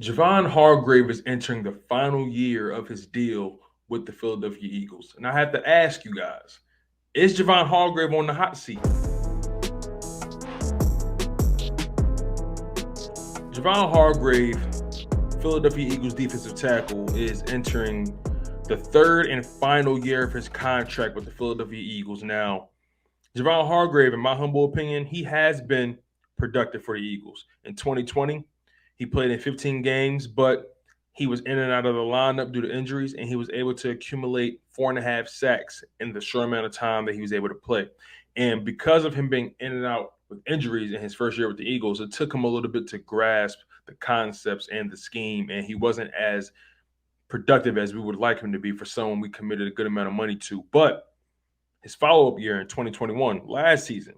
Javon Hargrave is entering the final year of his deal with the Philadelphia Eagles. And I have to ask you guys, is Javon Hargrave on the hot seat? Javon Hargrave, Philadelphia Eagles defensive tackle, is entering the third and final year of his contract with the Philadelphia Eagles. Now, Javon Hargrave, in my humble opinion, he has been productive for the Eagles. In 2020, he played in 15 games, but he was in and out of the lineup due to injuries, and he was able to accumulate 4.5 sacks in the short amount of time that he was able to play. And because of him being in and out with injuries in his first year with the Eagles, it took him a little bit to grasp the concepts and the scheme, and he wasn't as productive as we would like him to be for someone we committed a good amount of money to. But his follow-up year in 2021, last season,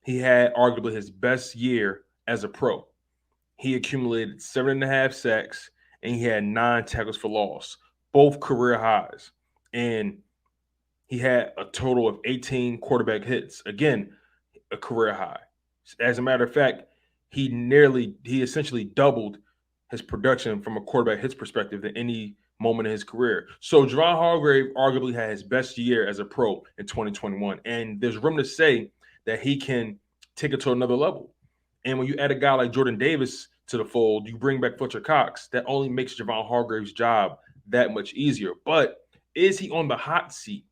he had arguably his best year as a pro. He accumulated 7.5 sacks and he had 9 tackles for loss, both career highs. And he had a total of 18 quarterback hits. Again, a career high. As a matter of fact, he essentially doubled his production from a quarterback hits perspective than any moment in his career. So Javon Hargrave arguably had his best year as a pro in 2021. And there's room to say that he can take it to another level. And when you add a guy like Jordan Davis to the fold, you bring back Fletcher Cox, that only makes Javon Hargrave's job that much easier. But is he on the hot seat?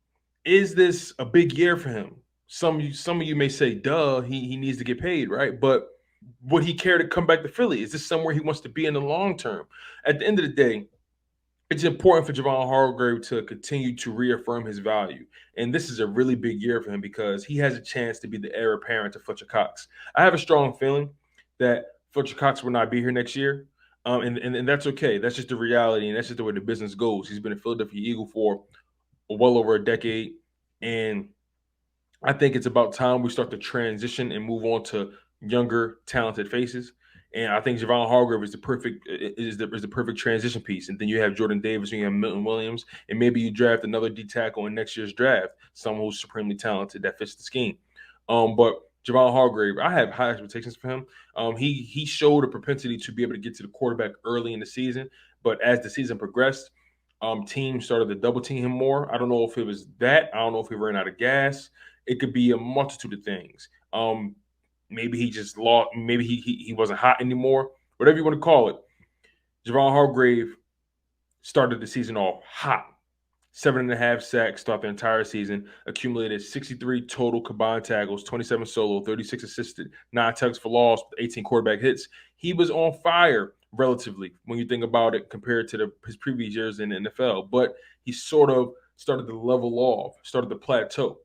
Is this a big year for him? Some of you may say, duh, he needs to get paid, right? But would he care to come back to Philly? Is this somewhere he wants to be in the long term? At the end of the day, it's important for Javon Hargrave to continue to reaffirm his value. And this is a really big year for him because he has a chance to be the heir apparent to Fletcher Cox. I have a strong feeling that Fletcher Cox will not be here next year. And that's okay. That's just the reality, and that's just the way the business goes. He's been a Philadelphia Eagle for well over a decade. And I think it's about time we start to transition and move on to younger, talented faces. And I think Javon Hargrave is the perfect transition piece. And then you have Jordan Davis, and you have Milton Williams, and maybe you draft another D tackle in next year's draft, someone who's supremely talented that fits the scheme. But Javon Hargrave, I have high expectations for him. He showed a propensity to be able to get to the quarterback early in the season, but as the season progressed, teams started to double team him more. I don't know if it was that. I don't know if he ran out of gas. It could be a multitude of things. Maybe he just lost. Maybe he wasn't hot anymore. Whatever you want to call it. Javon Hargrave started the season off hot. 7.5 sacks throughout the entire season. Accumulated 63 total combined tackles, 27 solo, 36 assisted, 9 tackles for loss, 18 quarterback hits. He was on fire relatively when you think about it compared to his previous years in the NFL. But he sort of started to level off, started to plateau.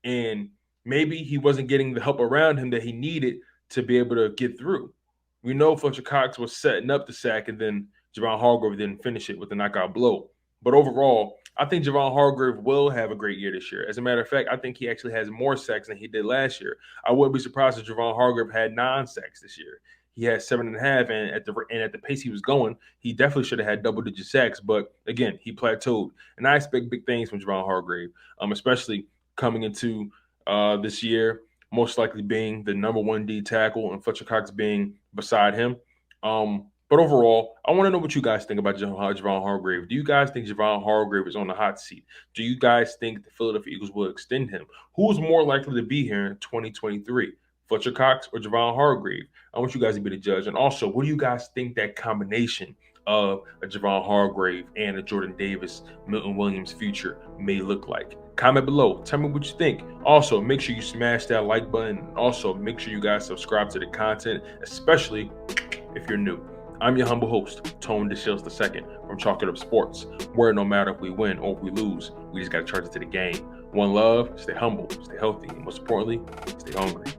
And maybe he wasn't getting the help around him that he needed to be able to get through. We know Fletcher Cox was setting up the sack, and then Javon Hargrave didn't finish it with a knockout blow. But overall, I think Javon Hargrave will have a great year this year. As a matter of fact, I think he actually has more sacks than he did last year. I wouldn't be surprised if Javon Hargrave had 9 sacks this year. He had 7.5, and at the pace he was going, he definitely should have had double-digit sacks. But again, he plateaued, and I expect big things from Javon Hargrave, especially coming into this year, most likely being the number 1 D tackle and Fletcher Cox being beside him. But overall, I want to know what you guys think about Javon Hargrave. Do you guys think Javon Hargrave is on the hot seat? Do you guys think the Philadelphia Eagles will extend him? Who's more likely to be here in 2023? Fletcher Cox or Javon Hargrave? I want you guys to be the judge. And also, what do you guys think that combination of a Javon Hargrave and a Jordan Davis Milton Williams future may look like? Comment below. Tell me what you think. Also, make sure you smash that like button. Also, make sure you guys subscribe to the content, especially if you're new. I'm your humble host, Tone DeShields II from Chalk It Up Sports, where no matter if we win or if we lose, we just got to charge it to the game. One love, stay humble, stay healthy, and most importantly, stay hungry.